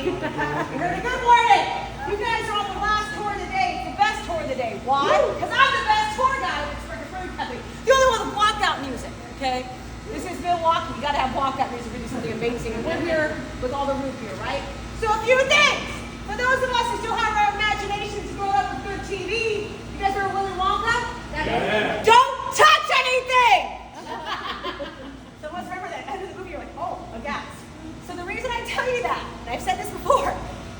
You heard it. Good morning. You guys are on the last tour of the day. It's the best tour of the day. Why? Because I'm the best tour guide with Sprecher Brewing Company. The only one with walkout music, okay? This is Milwaukee. You got to have walkout music to do something amazing. And we're here with all the root beer, right? So a few things. For those of us who still have our imaginations growing up with good TV, you guys remember Willy Wonka? Yeah. Don't touch anything! So let's remember that. At the end of the movie, you're like, oh, a gas. So the reason I tell you that, and I've said this before,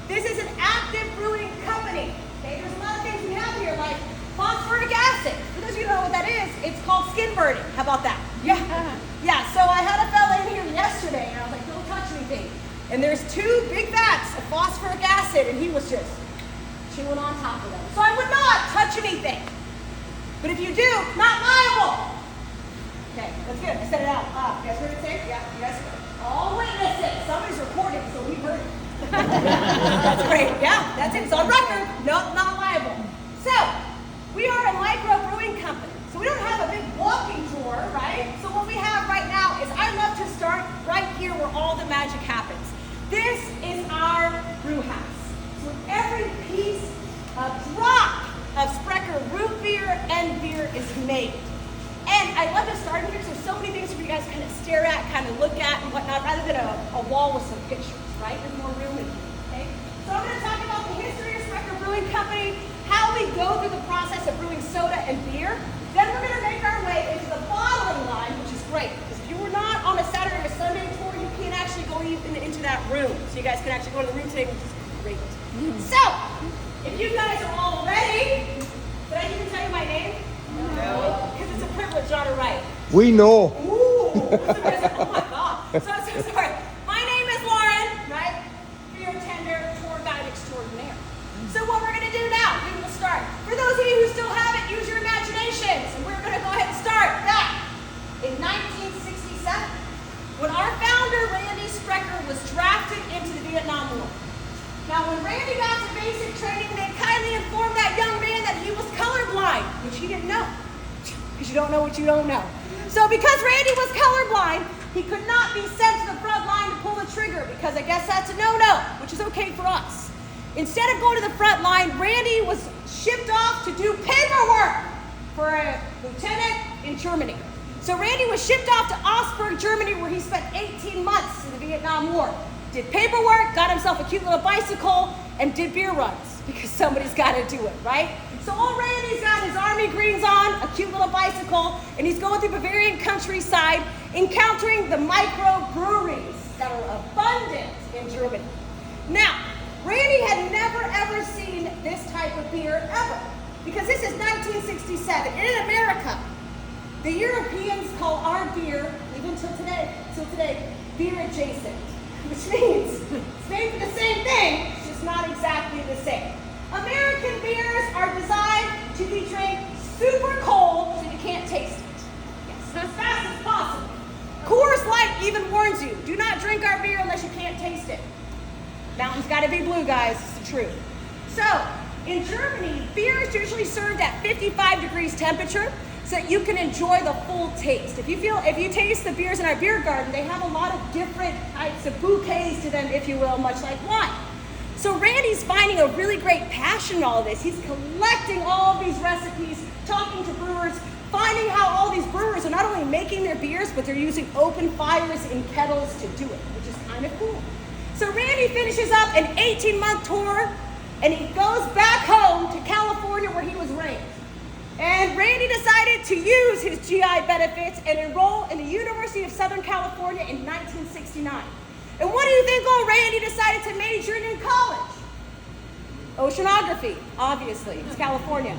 this is an active brewing company. Okay, there's a lot of things we have here, like phosphoric acid. For those of you who know what that is, it's called skin burning. How about that? Yeah. Yeah, so I had a fella in here yesterday, and I was like, don't touch anything. And there's 2 big vats of phosphoric acid, and he was just chewing on top of them. So I would not touch anything. But if you do, not liable. Okay, that's good. I said it out. You guys heard it say? Yeah, you guys all witnesses. Somebody's recording, so we heard it. That's great. Yeah, that's it. It's on record. No, not liable. So, we are a micro brewing company. So we don't have a big walking tour, right? So what we have right now is I love to start right here where all the magic happens. This is our brew house. So every piece, a drop of Sprecher root beer and beer is made. And I love to start here because there's so many things for you guys to kind of stare at, kind of look at and whatnot, rather than a wall with some pictures, right? There's more room in here, okay? So I'm going to talk about the history of Sprecher Brewing Company, how we go through the process of brewing soda and beer. Then we're going to make our way into the bottling line, which is great. Because if you were not on a Saturday or Sunday tour, you can't actually go even into that room. So you guys can actually go to the room today, which is great. So, if you guys are all ready, did I even tell you my name? No. Because it's a privilege, not a right. We know. Ooh, oh my God. So sorry. My name is Lauren, right? Beer tender, tour guide extraordinaire. So what we're going to do now, we will start. For those of you who still haven't, use your imaginations. And we're going to go ahead and start back in 1967, when our founder, Randy Sprecher, was drafted into the Vietnam War. Now, when Randy got to basic training, they kindly informed that young man that he was colorblind, which he didn't know, because you don't know what you don't know. So because Randy was colorblind, he could not be sent to the front line to pull the trigger, because I guess that's a no-no, which is okay for us. Instead of going to the front line, Randy was shipped off to do paperwork for a lieutenant in Germany. So Randy was shipped off to Augsburg, Germany, where he spent 18 months in the Vietnam War. Did paperwork, got himself a cute little bicycle, and did beer runs, because somebody's got to do it, right? So old Randy's got his army greens on, a cute little bicycle, and he's going through Bavarian countryside, encountering the micro breweries that are abundant in Germany. Now, Randy had never ever seen this type of beer ever, because this is 1967 in America. The Europeans call our beer, even till today, beer adjacent. Which means it's made for the same thing, it's just not exactly the same. American beers are designed to be drank super cold so you can't taste it. Yes, as fast as possible. Coors Light even warns you, do not drink our beer unless you can't taste it. Mountain's gotta be blue, guys, it's the truth. So, in Germany, beer is usually served at 55 degrees temperature, so that you can enjoy the full taste. If you taste the beers in our beer garden, they have a lot of different types of bouquets to them, if you will, much like wine. So Randy's finding a really great passion in all of this. He's collecting all of these recipes, talking to brewers, finding how all these brewers are not only making their beers, but they're using open fires in kettles to do it, which is kind of cool. So Randy finishes up an 18-month tour, and he goes back home to California where he was raised. And Randy decided to use his GI benefits and enroll in the University of Southern California in 1969. And what do you think old Randy decided to major in college? Oceanography, obviously. It's California.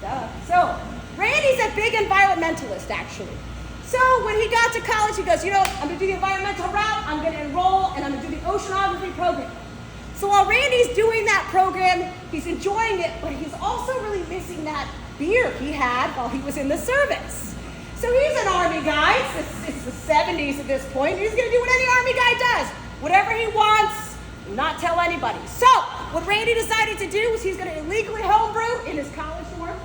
Duh. So, Randy's a big environmentalist, actually. So, when he got to college, he goes, you know, I'm going to do the environmental route, I'm going to enroll, and I'm going to do the oceanography program. So while Randy's doing that program, he's enjoying it, but he's also really missing that beer he had while he was in the service. So he's an Army guy. It's the 70s at this point. He's going to do what any Army guy does. Whatever he wants, not tell anybody. So what Randy decided to do was he's going to illegally homebrew in his college dorm.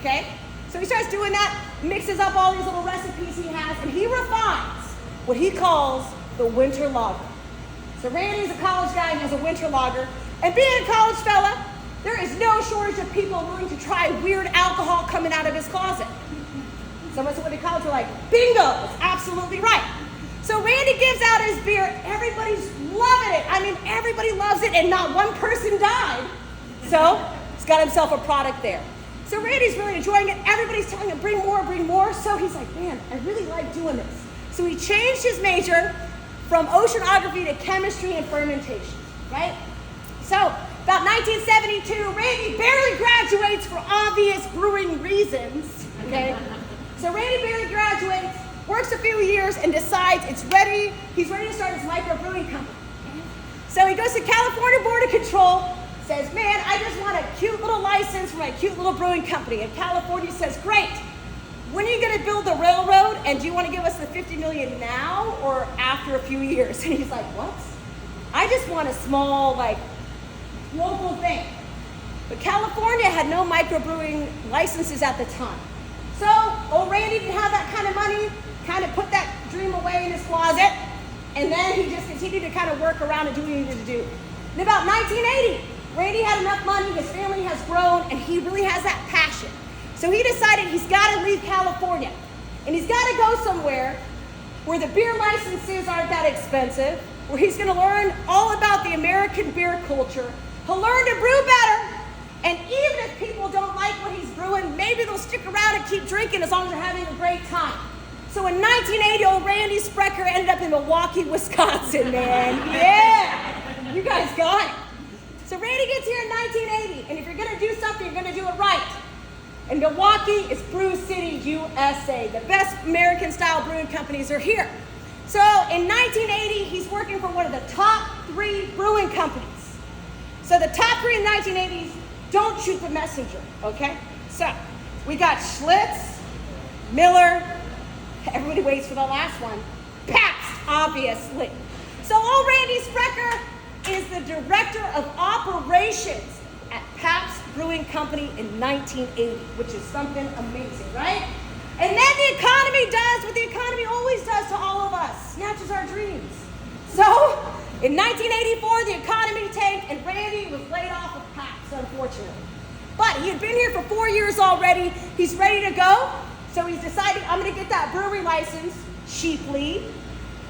Okay? So he starts doing that, mixes up all these little recipes he has, and he refines what he calls the winter lager. So Randy's a college guy, he has a winter lager. And being a college fella, there is no shortage of people willing to try weird alcohol coming out of his closet. Some of us went to college were like, bingo, that's absolutely right. So Randy gives out his beer, everybody's loving it. I mean, everybody loves it and not one person died. So he's got himself a product there. So Randy's really enjoying it. Everybody's telling him, bring more, bring more. So he's like, man, I really like doing this. So he changed his major from oceanography to chemistry and fermentation, right? So about 1972, Randy barely graduates for obvious brewing reasons, okay? So Randy barely graduates, works a few years, and decides he's ready to start his microbrewing company. So he goes to California Board of Control, says, man, I just want a cute little license for my cute little brewing company. And California says, great. When are you going to build the railroad? And do you want to give us the $50 million now or after a few years? And he's like, what? I just want a small, local thing. But California had no microbrewing licenses at the time. So old Randy didn't have that kind of money, kind of put that dream away in his closet, and then he just continued to kind of work around and do what he needed to do. In about 1980, Randy had enough money, his family has grown, and he really has that passion. So he decided he's got to leave California, and he's got to go somewhere where the beer licenses aren't that expensive, where he's going to learn all about the American beer culture. He'll learn to brew better, and even if people don't like what he's brewing, maybe they'll stick around and keep drinking as long as they're having a great time. So in 1980, old Randy Sprecher ended up in Milwaukee, Wisconsin, man. Yeah, you guys got it. So Randy gets here in 1980, and if you're going to do something, you're going to do it right. And Milwaukee is Brew City, USA. The best American-style brewing companies are here. So in 1980, he's working for one of the top 3 brewing companies. So the top 3 in the 1980s, don't shoot the messenger, okay? So we got Schlitz, Miller, everybody waits for the last one, Pabst, obviously. So old Randy Sprecher is the director of operations at Pabst Brewing Company in 1980, which is something amazing, right? And then the economy does what the economy always does to all of us, snatches our dreams. So in 1984, the economy tanked and Randy was laid off of Pabst, unfortunately. But he had been here for 4 years already. He's ready to go. So he's decided, I'm going to get that brewery license cheaply.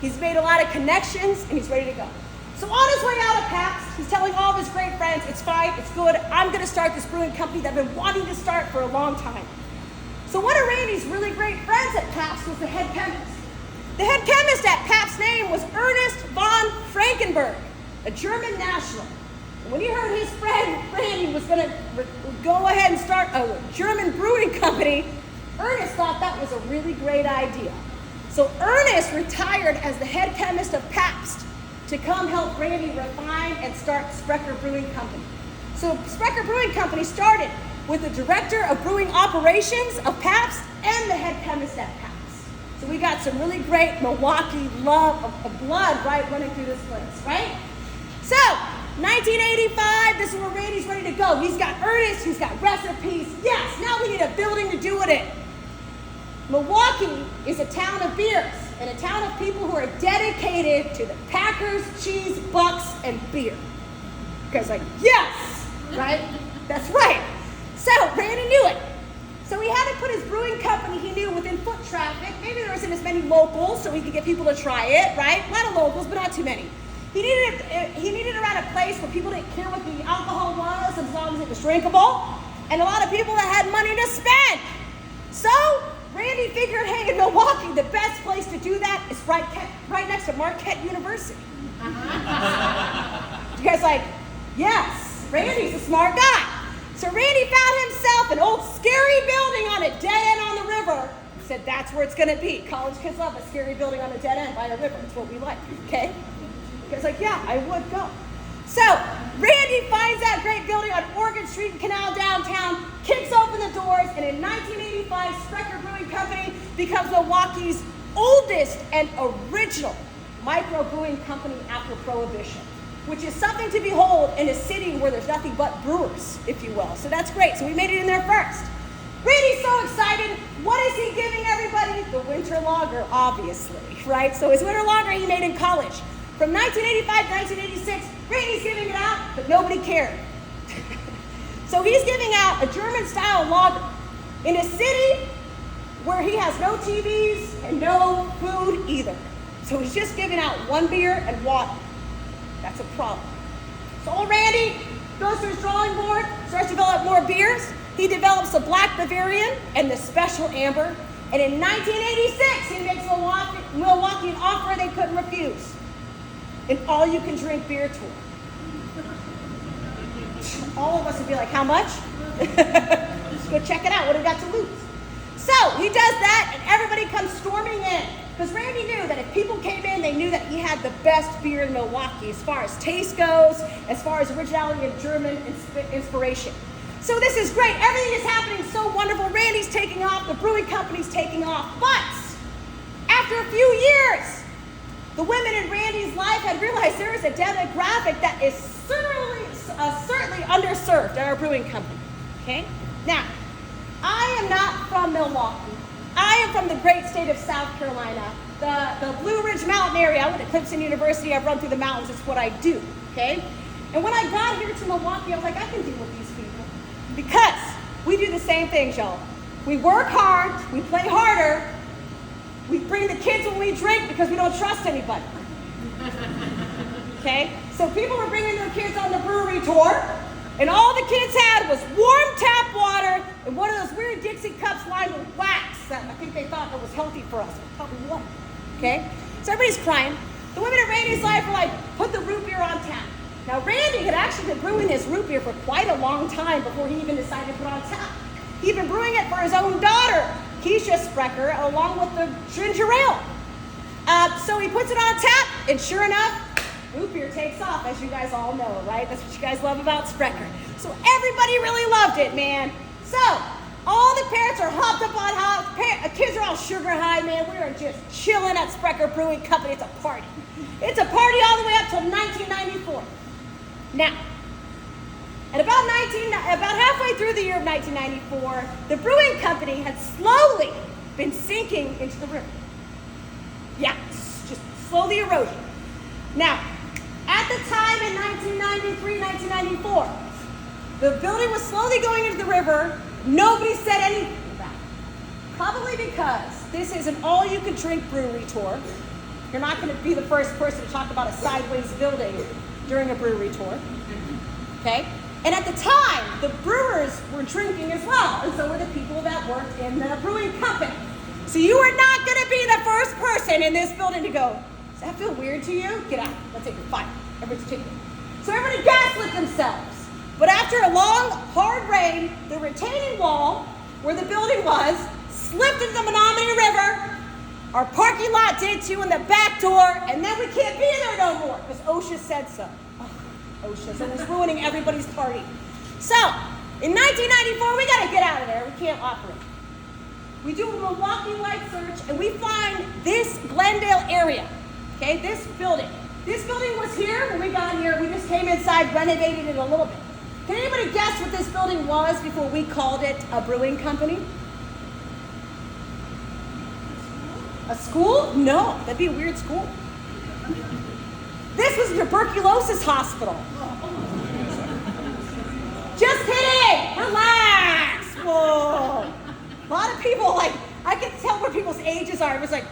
He's made a lot of connections and he's ready to go. So on his way out of Pabst, he's telling all of his great friends, it's fine, it's good. I'm going to start this brewing company that I've been wanting to start for a long time. So one of Randy's really great friends at Pabst was the head chemist. The head chemist at Pabst's name was Ernest von Frankenberg, a German national. And when he heard his friend Randy was going to go ahead and start a German brewing company, Ernest thought that was a really great idea. So Ernest retired as the head chemist of Pabst to come help Randy refine and start Sprecher Brewing Company. So Sprecher Brewing Company started with the director of brewing operations of Pabst and the head chemist at Pabst. So we got some really great Milwaukee love of blood, right, running through this place, right? So 1985, this is where Randy's ready to go. He's got Ernest, he's got recipes. Yes, now we need a building to do it in. Milwaukee is a town of beers and a town of people who are dedicated to the Packers, cheese, Bucks, and beer. You guys are like, yes, right? That's right. So Randy knew it. So he had to put his brewing company he knew within foot traffic. Maybe there wasn't as many locals, so he could get people to try it, right? A lot of locals, but not too many. He needed around a place where people didn't care what the alcohol was as long as it was drinkable, and a lot of people that had money to spend. So Randy figured, hey, in Milwaukee, the best place to do that is right next to Marquette University. You guys like, yes, Randy's a smart guy. So Randy found himself an old scary building on a dead end on the river. He said, that's where it's going to be. College kids love a scary building on a dead end by a river. It's what we like, okay? You guys like, yeah, I would go. So Randy finds that great building on Oregon Street and Canal downtown, kicks open the doors, and in 1985, Sprecher Brewing Company becomes Milwaukee's oldest and original microbrewing company after Prohibition, which is something to behold in a city where there's nothing but brewers, if you will. So that's great. So we made it in there first. Randy's so excited. What is he giving everybody? The winter lager, obviously, right? So his winter lager he made in college. From 1985 to 1986, Randy's giving it out, but nobody cared. So he's giving out a German-style lager in a city where he has no TVs and no food either. So he's just giving out one beer and water. That's a problem. So old Randy goes to his drawing board, starts to develop more beers. He develops the Black Bavarian and the Special Amber. And in 1986, he makes Milwaukee an offer they couldn't refuse. An all-you-can-drink beer tour. All of us would be like, how much? Let's go check it out. What do we got to lose? So he does that, and everybody comes storming in. Because Randy knew that if people came in, they knew that he had the best beer in Milwaukee as far as taste goes, as far as originality and German inspiration. So this is great. Everything is happening so wonderful. Randy's taking off. The brewing company's taking off. But after a few years, the women in Randy's life had realized there is a demographic that is certainly underserved at our brewing company. Okay? Now, I am not from Milwaukee. I am from the great state of South Carolina, the Blue Ridge Mountain area. I went to Clemson University. I've run through the mountains. It's what I do, okay? And when I got here to Milwaukee, I was like, I can deal with these people. Because we do the same things, y'all. We work hard. We play harder. We bring the kids when we drink because we don't trust anybody. Okay? So people were bringing their kids on the brewery tour, and all the kids had was warm tap water and one of those weird Dixie cups lined with wax that I think they thought that was healthy for us. It probably wasn't. Okay? So everybody's crying. The women at Randy's life were like, put the root beer on tap. Now Randy had actually been brewing his root beer for quite a long time before he even decided to put it on tap. He'd been brewing it for his own daughter, Keisha Sprecher, along with the ginger ale. So he puts it on tap, and sure enough, root beer takes off, as you guys all know, right? That's what you guys love about Sprecher. So everybody really loved it, man. So all the parents are hopped up on house. Kids are all sugar high, man. We are just chilling at Sprecher Brewing Company. It's a party. It's a party all the way up till 1994. Now, at about halfway through the year of 1994, the brewing company had slowly been sinking into the river. Yeah, just slowly eroding. Now, at the time in 1993, 1994, the building was slowly going into the river. Nobody said anything about it. Probably because this is an all-you-can-drink brewery tour. You're not going to be the first person to talk about a sideways building during a brewery tour. Okay? And at the time, the brewers were drinking as well, and so were the people that worked in the brewing company. So you are not going to be the first person in this building to go, does that feel weird to you? Get out. Let's take it. Fine. Everybody's taking it. So everybody gaslit themselves. But after a long, hard rain, the retaining wall where the building was slipped into the Menominee River. Our parking lot did too in the back door, and then we can't be there no more because OSHA said so. OSHA, so it was ruining everybody's party. So, in 1994, we got to get out of there. We can't operate. We do a Milwaukee-wide search, and we find this Glendale area. Okay, this building. This building was here when we got here. We just came inside, renovated it a little bit. Can anybody guess what this building was before we called it a brewing company? A school? No, that'd be a weird school. This was a tuberculosis hospital. Just kidding! Relax! Whoa! A lot of people, like, I can tell where people's ages are. It was like,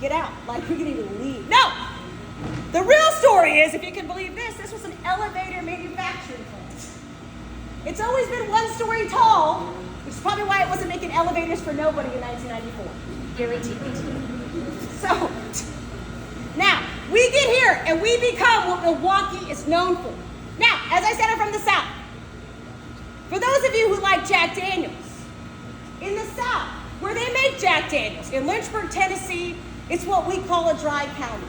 get out. Like, we can even leave. No! The real story is, if you can believe this was an elevator manufacturing plant. It's always been one story tall, which is probably why it wasn't making elevators for nobody in 1994. Guaranteed. So, now, we get here and we become what Milwaukee is known for. Now, as I said, I'm from the South. For those of you who like Jack Daniels, in the South, where they make Jack Daniels, in Lynchburg, Tennessee, it's what we call a dry county.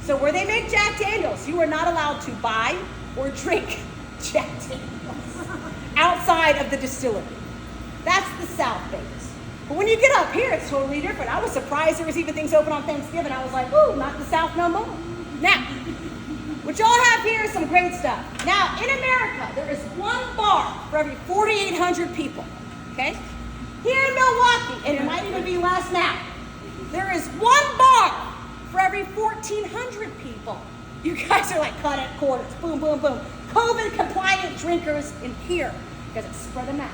So where they make Jack Daniels, you are not allowed to buy or drink Jack Daniels outside of the distillery. That's the South things. But when you get up here, it's totally different. I was surprised there was even things open on Thanksgiving. I was like, ooh, not the South no more. Now, what y'all have here is some great stuff. Now, in America, there is one bar for every 4,800 people, okay? Here in Milwaukee, and it might even be less now, there is one bar for every 14 1,400 people. You guys are like cut at quarters, boom, boom, boom. COVID compliant drinkers in here because it's spread them out.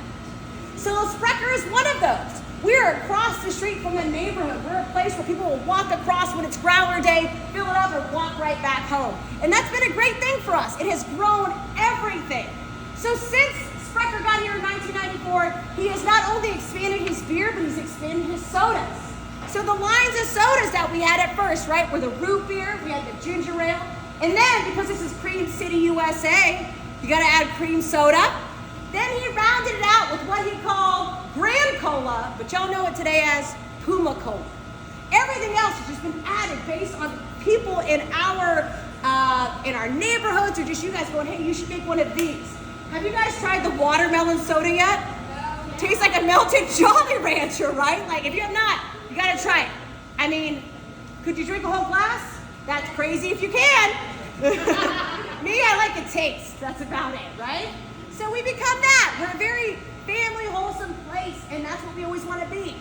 So Sprecher is one of those. We're across the street from the neighborhood. We're a place where people will walk across when it's growler day, fill it up, and walk right back home. And that's been a great thing for us. It has grown everything. So since Sprecher got here in 1994, he has not only expanded his beer, but he's expanded his sodas. So the lines of sodas that we had at first, right, were the root beer, we had the ginger ale, and then because this is Cream City, USA, you gotta add cream soda. Then he rounded it out with what he called Grand Cola, but y'all know it today as Puma Cola. Everything else has just been added based on people in our neighborhoods, or just you guys going, hey, you should make one of these. Have you guys tried the watermelon soda yet? No. Tastes like a melted Jolly Rancher, right? Like if you have not, you gotta try it. I mean, could you drink a whole glass? That's crazy if you can. Me, I like the taste. That's about it, right? So we become that. We're a very family, wholesome place, and that's what we always want to be.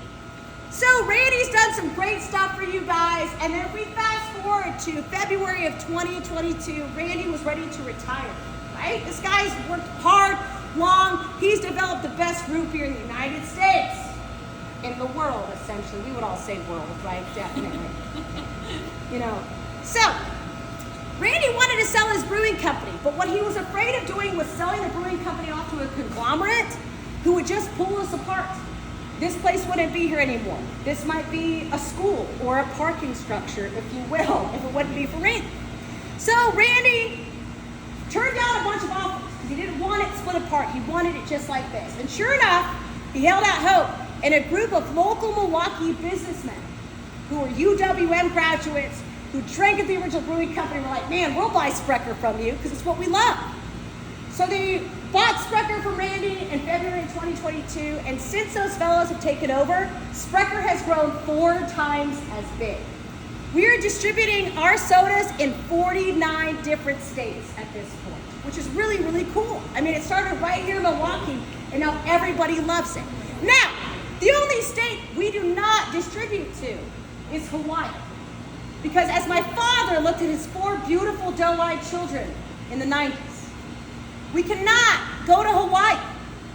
So Randy's done some great stuff for you guys, and then if we fast forward to February of 2022, Randy was ready to retire, right? This guy's worked hard, long. He's developed the best root beer in the United States. In the world, essentially. We would all say world, right? Definitely. You know. So, Randy wanted to sell his brewing company, but what he was afraid of doing was selling the brewing company off to a conglomerate who would just pull us apart. This place wouldn't be here anymore. This might be a school or a parking structure, if you will, if it wouldn't be for Randy. So Randy turned down a bunch of offers because he didn't want it split apart. He wanted it just like this. And sure enough, he held out hope. And a group of local Milwaukee businessmen who were UWM graduates who drank at the original brewing company were like, man, we'll buy Sprecher from you because it's what we love. So they bought Sprecher from Randy in February 2022, and since those fellows have taken over, Sprecher has grown 4 times as big. We are distributing our sodas in 49 different states at this point, which is really, really cool. I mean, it started right here in Milwaukee, and now everybody loves it. Now, the only state we do not distribute to is Hawaii. Because as my father looked at his 4 beautiful doe-eyed children in the 90s, we cannot go to Hawaii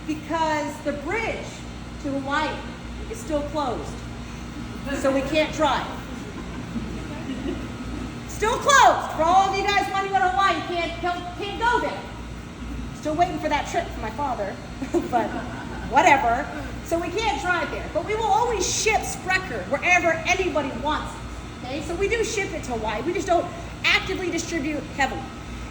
because the bridge to Hawaii is still closed. So we can't drive. Still closed. For all of you guys wanting to go to Hawaii, you can't go there. Still waiting for that trip for my father, but whatever. So we can't drive there, but we will always ship Sprecher wherever anybody wants it, okay? So we do ship it to Hawaii. We just don't actively distribute heavily.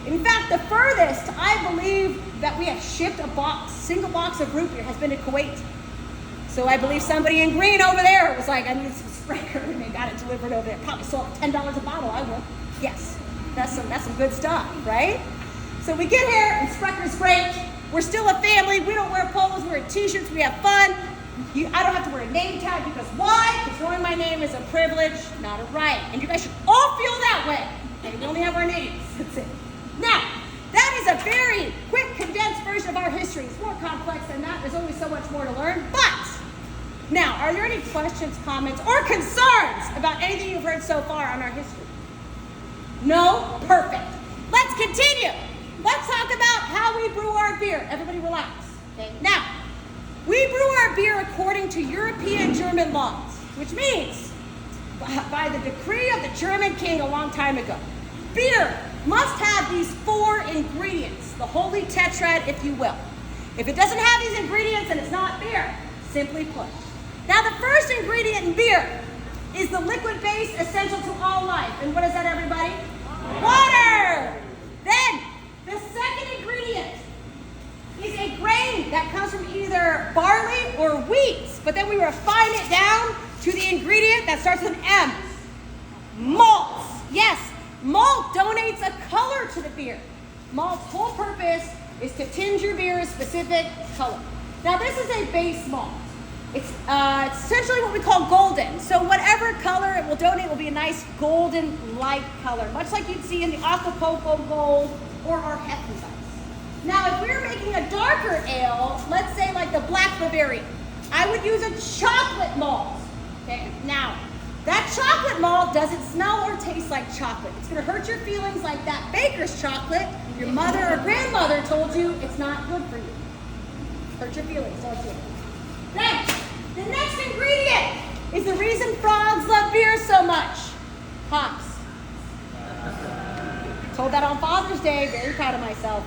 In fact, the furthest I believe that we have shipped a single box of root beer has been to Kuwait. So I believe somebody in green over there was like, I need some Sprecher, and they got it delivered over there. Probably sold $10 a bottle, I would. Yes, that's some good stuff, right? So we get here, and Sprecher's great. We're still a family. We don't wear polos, we wear t-shirts, we have fun. I don't have to wear a name tag because why? Because knowing my name is a privilege, not a right. And you guys should all feel that way. And we only have our names. That's it. Now, that is a very quick, condensed version of our history. It's more complex than that. There's always so much more to learn. But, now, are there any questions, comments, or concerns about anything you've heard so far on our history? No? Perfect. Let's continue. Let's talk about how we brew our beer. Everybody relax. Okay? Now, we brew our beer according to European German laws, which means by the decree of the German king a long time ago, beer must have these 4 ingredients, the holy tetrad, if you will. If it doesn't have these ingredients, then it's not beer, simply put. Now, the first ingredient in beer is the liquid base essential to all life. And what is that, everybody? Water! Then, the second ingredient is a grain that comes from either barley or wheat, but then we refine it down to the ingredient that starts with an M. Malt. Yes, malt donates a color to the beer. Malt's whole purpose is to tinge your beer a specific color. Now, this is a base malt. It's essentially what we call golden. So whatever color it will donate will be a nice golden light color, much like you'd see in the Acapulco Gold or our Hefeweizen. Now, if we were making a darker ale, let's say like the Black Bavarian, I would use a chocolate malt. Okay. Now, That chocolate malt doesn't smell or taste like chocolate. It's going to hurt your feelings like that baker's chocolate your mother or grandmother told you it's not good for you. Hurt your feelings, don't you? Then, the next ingredient is the reason frogs love beer so much. Hops. Told that on Father's Day, very proud of myself.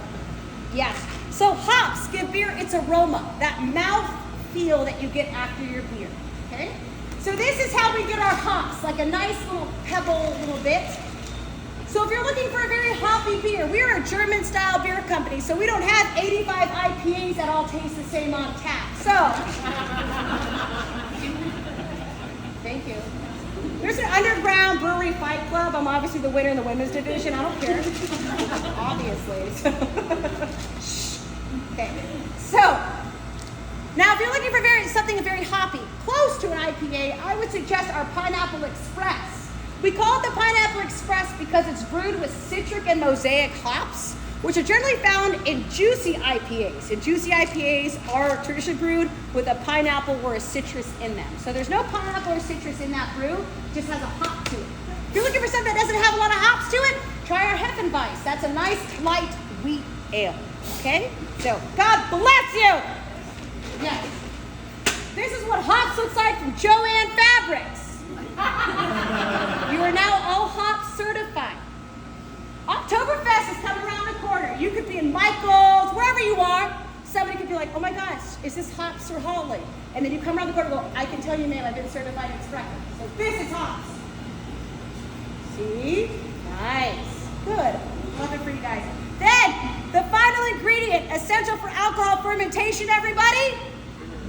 Yes. So hops give beer its aroma, that mouth feel that you get after your beer. Okay? So this is how we get our hops, like a nice little pebble little bit. So if you're looking for a very hoppy beer, we're a German style beer company, so we don't have 85 IPAs that all taste the same on tap. So, thank you. There's an underground brewery fight club. I'm obviously the winner in the women's division. I don't care. Obviously. Okay. So, now if you're looking for something very hoppy, close to an IPA, I would suggest our Pineapple Express. We call it the Pineapple Express because it's brewed with citric and mosaic hops, which are generally found in juicy IPAs. And juicy IPAs are traditionally brewed with a pineapple or a citrus in them. So there's no pineapple or citrus in that brew, it just has a hop to it. If you're looking for something that doesn't have a lot of hops to it, try our Hefeweizen. That's a nice light wheat ale. Okay? So, God bless you! Yes. This is what hops looks like from Joanne Fabrics. You are now all hop certified. Oktoberfest is coming around the corner. You could be in Michael's, wherever you are. Somebody could be like, oh my gosh, is this hops or Holly? And then you come around the corner and go, I can tell you, ma'am, I've been certified in Sprecher. So this is hops. See? Nice. Good. Love it for you guys. Then, the final ingredient, essential for alcohol fermentation, everybody?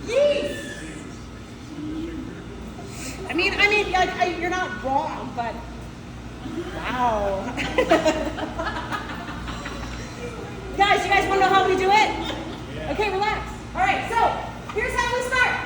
Yeast. I mean, like, you're not wrong, but wow. Guys, you guys want to know how we do it? Okay, relax. All right, so here's how we start.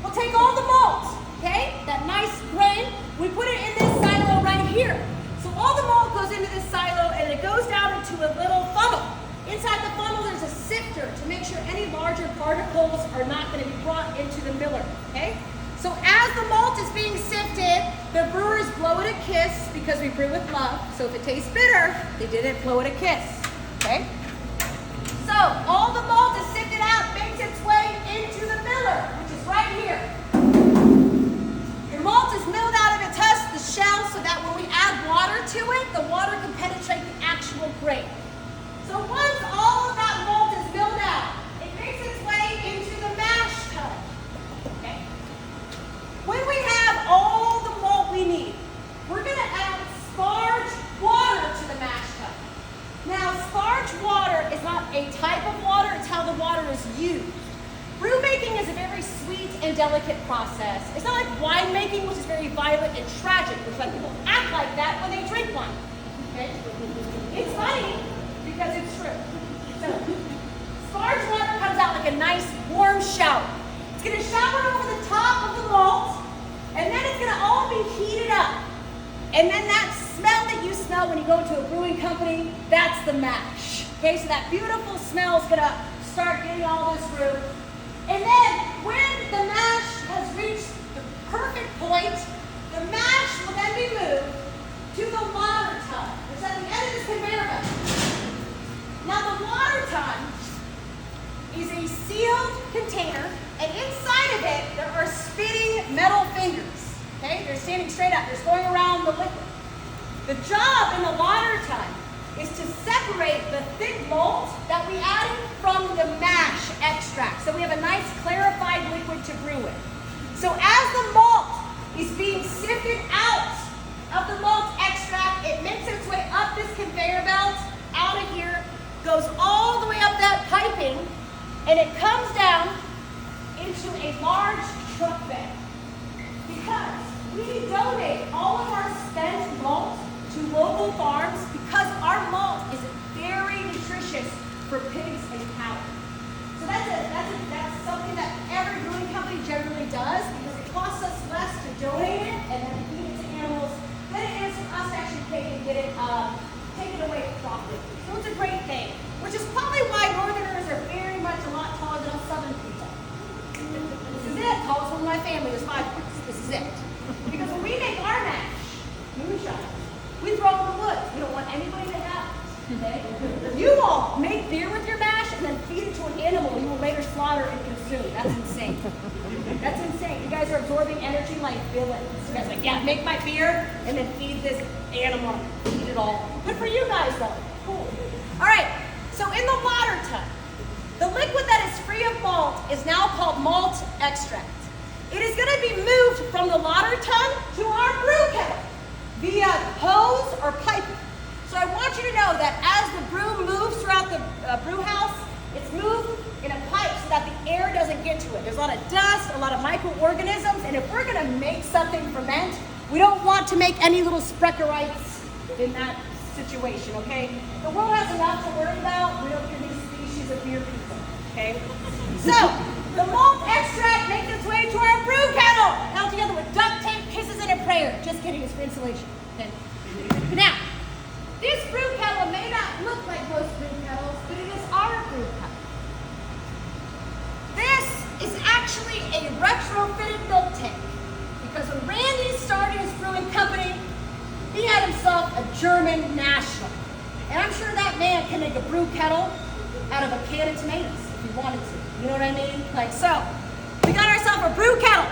We'll take all the malt, okay, that nice grain, we put it in this silo right here. So all the malt goes into this silo and it goes down into a little funnel. Inside the funnel, there's a sifter to make sure any larger particles are not going to be brought into the miller, okay? So as the malt is being sifted, the brewers blow it a kiss because we brew with love. So if it tastes bitter, they didn't blow it a kiss, okay? So all the malt is sifted out, makes its way into the miller, which is right here. Your malt is milled out of its husk, the shell, so that when we add water to it, the water can penetrate the actual grain. So once all of that malt is milled out, it makes its way into the mash tub. Okay. When we have all the malt we need, we're going to add sparge water to the mash tub. Now, sparge water is not a type of water, it's how the water is used. Brew making is a very sweet and delicate process. It's not like wine making, which is very violent and tragic, which is why people act like that when they drink wine. Okay? It's funny because it's true. So, sparge water comes out like a nice warm shower. It's going to shower over the top of the malt, and then it's going to all be heated up. And then that smell that you smell when you go to a brewing company, that's the mash. Okay, so that beautiful smell is going to start getting all this through. And then when the mash has reached the perfect point, the mash will then be moved to the water tun, which is at the end of this conveyor belt. Now the water tun is a sealed container, and inside of it there are spinning metal fingers. Okay, they're standing straight up. They're going around the liquid. The job in the water tun is to separate the thick malt that we added from the mash extract. So we have a nice clarified liquid to brew with. So as the malt is being sifted out of the malt extract, it makes its way up this conveyor belt, out of here, goes all the way up that piping, and it comes down into a large truck bed. Because we donate all of our spent malt to local farms because our malt is very nutritious for pigs and cows. So that's something that every brewing company generally does because it costs us less to donate it and then feed it to animals than it is for us to actually pay and get it taken away properly. So it's a great thing, which is probably why Northerners are very much a lot taller than us Southern people. This is it. Tallest one in my family was 5 points. This is it. Because when we we throw in the woods. We don't want anybody to have it. Okay? You all make beer with your mash and then feed it to an animal you will later slaughter and consume. That's insane. That's insane. You guys are absorbing energy like villains. You guys are like, yeah, make my beer and then feed this animal. Eat it all. Good for you guys though. Cool. All right, so in the water tub, the liquid that is free of malt is now called malt extract. It is going to be moved from the lauter tun to our brew kettle via hose or piping. So I want you to know that as the brew moves throughout the brew house, it's moved in a pipe so that the air doesn't get to it. There's a lot of dust, a lot of microorganisms, and if we're going to make something ferment, we don't want to make any little Sprecherites in that situation, okay? The world has enough to worry about. We don't need a new species of beer people, okay? So, the malt extract makes its way to our brew kettle, held together with duct tape, kisses, and a prayer. Just kidding, it's for insulation. Okay. Now, this brew kettle may not look like most brew kettles, but it is our brew kettle. This is actually a retrofitted milk tank, because when Randy started his brewing company, he had himself a German national. And I'm sure that man can make a brew kettle out of a can of tomatoes if he wanted to. You know what I mean? Like, so, we got ourselves a brew kettle.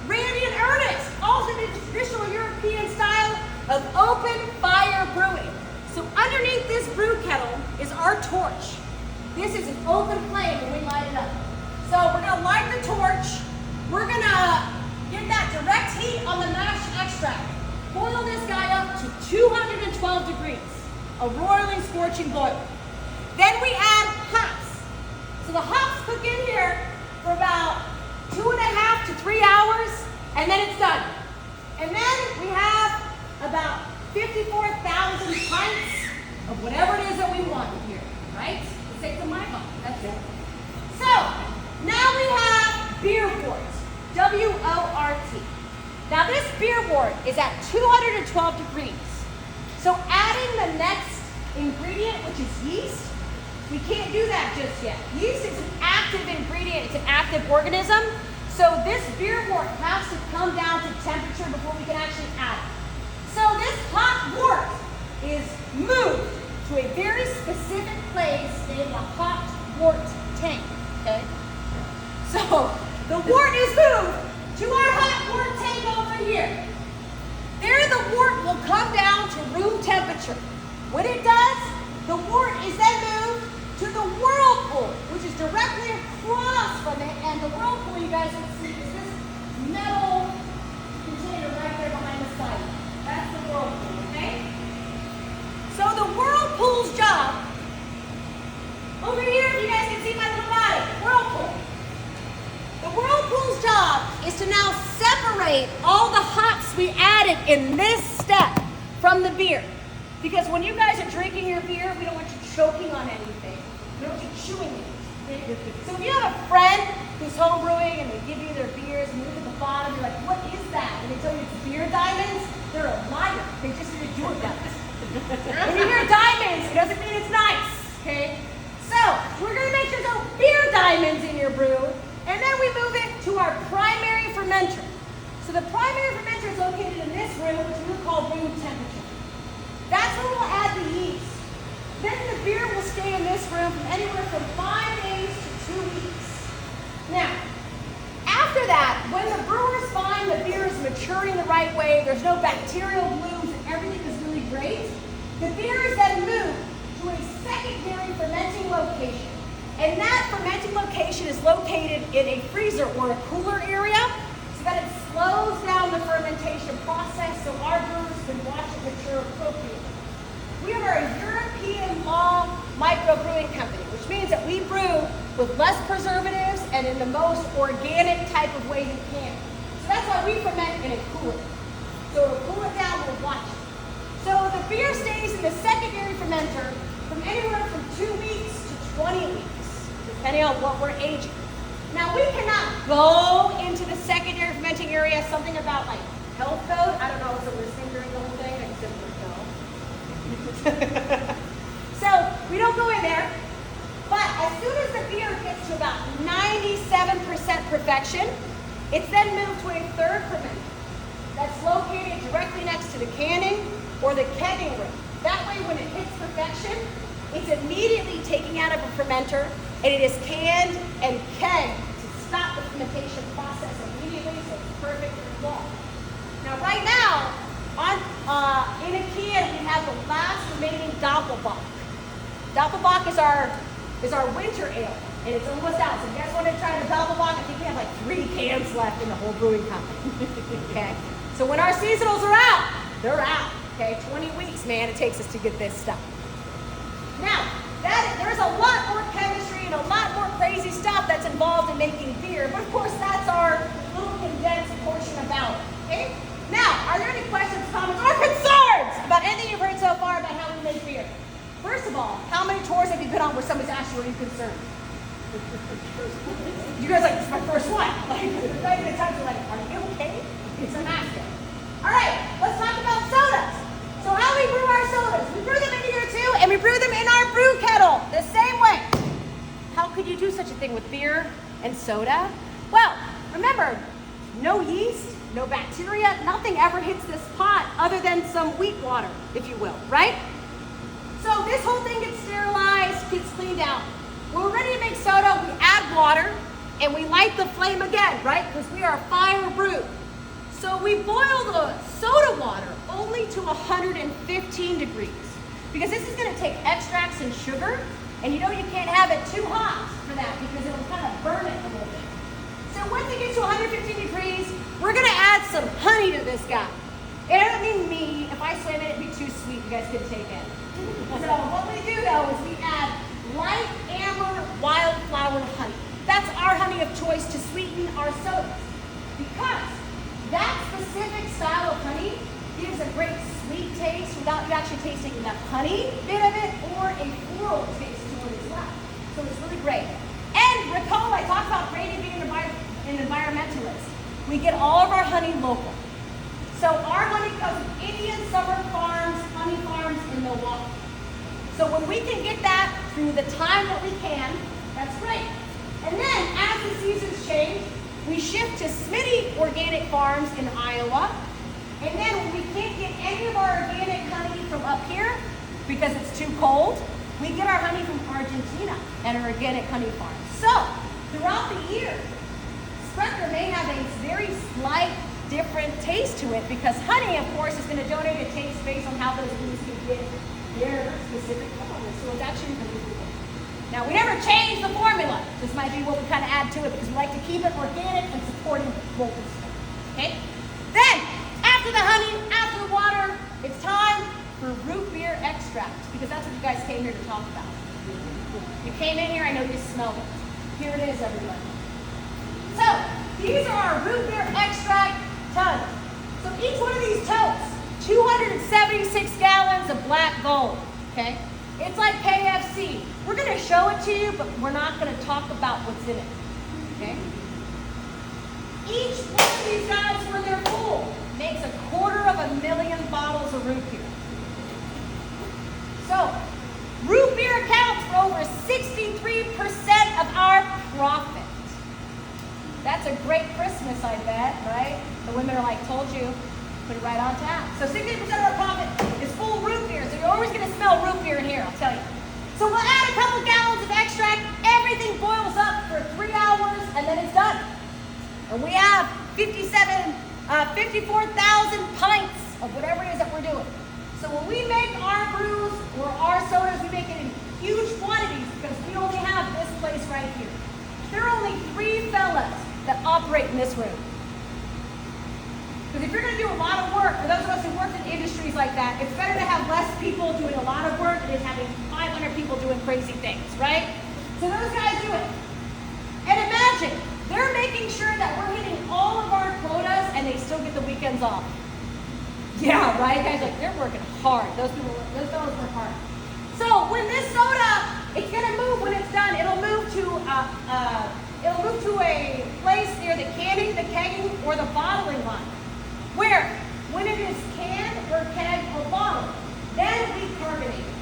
Randy and Ernest also did the traditional European style of open fire brewing. So underneath this brew kettle is our torch. This is an open flame when we light it up. So we're gonna light the torch. We're gonna get that direct heat on the mash extract. Boil this guy up to 212 degrees, a roiling, scorching boil. Then we add hops. So the hops cook in here for about 2.5 to 3 hours, and then it's done. And then we have about 54,000 pints of whatever it is that we want in here, right? Let's take the mic off, that's it. So, now we have beer wort, W-O-R-T. Now this beer wort is at 212 degrees. So adding the next ingredient, which is yeast, we can't do that just yet. Yeast is an active ingredient, it's an active organism. So this beer wort has to come down to temperature before we can actually add it. So this hot wort is moved to a very specific place in the hot wort tank, okay? So the wort is moved to our hot wort tank over here. There the wort will come down to room temperature. When it does, the wort is then moved to the whirlpool, which is directly across from it, and the whirlpool, you guys can see, is this metal container right there behind the side. That's the whirlpool, okay? So the whirlpool's job, over here, you guys can see my little body, whirlpool. The whirlpool's job is to now separate all the hops we added in this step from the beer. Because when you guys are drinking your beer, we don't want you choking on anything. We don't want you chewing it. So if you have a friend who's home brewing and they give you their beers and you look at the bottom, you're like, what is that? And they tell you it's beer diamonds, they're a liar. They just need to do it that way. When you hear diamonds, it doesn't mean it's nice, okay? So we're gonna make sure there's no beer diamonds in your brew, and then we move it to our primary fermenter. So the primary fermenter is located in this room, which we will call room temperature. That's where we'll add the yeast. Then the beer will stay in this room from anywhere from 5 days to 2 weeks. Now, after that, when the brewers find the beer is maturing the right way, there's no bacterial blooms, and everything is really great, the beer is then moved to a secondary fermenting location. And that fermenting location is located in a freezer or a cooler area so that it slows down the fermentation process so our brewers can watch it mature appropriately. We are a European law microbrewing company, which means that we brew with less preservatives and in the most organic type of way we can. So that's why we ferment in a cooler. So to cool it down, we'll watch it. So the beer stays in the secondary fermenter from anywhere from 2 weeks to 20 weeks, depending on what we're aging. Now we cannot go into the secondary fermenting area, something about like health code. I don't know, was it listening during the whole thing? I just didn't know. So we don't go in there, but as soon as the beer gets to about 97% perfection, it's then moved to a third fermenter that's located directly next to the canning or the kegging room. That way when it hits perfection, it's immediately taken out of a fermenter and it is canned and kegged to stop the fermentation process immediately so it's perfect and long. Now right now, in a can we have the last remaining Doppelbock. Doppelbock is our winter ale and it's almost out. So if you guys want to try the Doppelbock, I think we have like 3 cans left in the whole brewing company. Okay? So when our seasonals are out, they're out. Okay, 20 weeks, man, it takes us to get this stuff. Now, there's a lot more chemistry and a lot more crazy stuff that's involved in making beer, but of course that's our little condensed portion about it, okay? Now, are there any questions, comments, or concerns about anything you've heard so far about how we make beer? First of all, how many tours have you been on where somebody's asked you, are you concerned? You guys like, this is my first one. Like, right at the time, you're like, are you okay? It's a master. All right, let's talk about sodas. So how we brew our sodas? We brew them in here too, and we brew them in our brew kettle, the same way. How could you do such a thing with beer and soda? Well, remember, no yeast, no bacteria, nothing ever hits this pot other than some wheat water, if you will, right? So this whole thing gets sterilized, gets cleaned out. When we're ready to make soda, we add water, and we light the flame again, right? Because we are fire brewed. So we boil the soda water only to 115 degrees because this is going to take extracts and sugar, and you know you can't have it too hot for that because it'll kind of burn it a little bit. So once it gets to 115 degrees, we're going to add some honey to this guy. And I don't mean me. If I swim in it, it'd be too sweet. You guys can take it. So what we do though is we add light amber wildflower honey. That's our honey of choice to sweeten our sodas because that specific style of honey gives a great sweet taste without you actually tasting the honey bit of it or a floral taste to it as well. So it's really great. And recall, I talked about Brady being an environmentalist. We get all of our honey local. So our honey comes from Indian Summer Farms, honey farms in Milwaukee. So when we can get that through the time that we can, that's great. And then as the seasons change, we shift to Smitty Organic Farms in Iowa. And then when we can't get any of our organic honey from up here because it's too cold, we get our honey from Argentina at an organic honey farm. So throughout the year, Sprecher may have a very slight different taste to it because honey, of course, is going to donate a taste based on how those bees can get their specific formula. So it's actually really cool. Now, we never change the formula. This might be what we kind of add to it because we like to keep it organic and supporting local stuff. Okay? Then, after the honey, after the water, it's time for root beer extract because that's what you guys came here to talk about. You came in here, I know you smelled it. Here it is, everybody. So, these are our root beer extract tons. So each one of these totes, 276 gallons of black gold, okay? It's like KFC. We're going to show it to you, but we're not going to talk about what's in it, okay? Each one of these guys, when they're full, makes 250,000 bottles of root beer. So, root beer accounts for over 63% of our profit. That's a great Christmas, I bet, right? The women are like, told you, put it right on tap. So 60% of our profit is full root beer. So you're always going to smell root beer in here, I'll tell you. So we'll add a couple gallons of extract. Everything boils up for 3 hours, and then it's done. And we have 54,000 pints of whatever it is that we're doing. So when we make our brews or our sodas, we make it in huge quantities because we only have this place right here. There are only 3 fellas that operate in this room. Because if you're going to do a lot of work, for those of us who worked in industries like that, it's better to have less people doing a lot of work than having 500 people doing crazy things, right? So those guys do it. And imagine, they're making sure that we're hitting all of our quotas and they still get the weekends off. Yeah, right? Guys, like, they're working hard. Those fellas work hard. So when this soda, it's going to move when it's done. It'll move to a place near the canning, the kegging, or the bottling line. Where, when it is canned or kegged or bottled, then we carbonate it.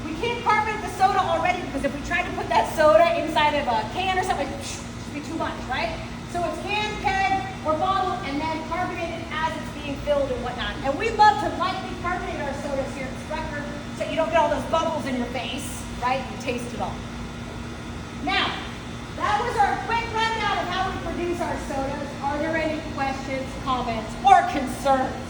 We can't carbonate the soda already because if we tried to put that soda inside of a can or something, it would be too much, right? So it's canned, kegged, or bottled, and then carbonated as it's being being filled and whatnot. And we love to lightly carbonate our sodas here at Sprecher so you don't get all those bubbles in your face, right? You taste it all. Now, that was our quick rundown of how we produce our sodas. Are there any questions, comments, or concerns?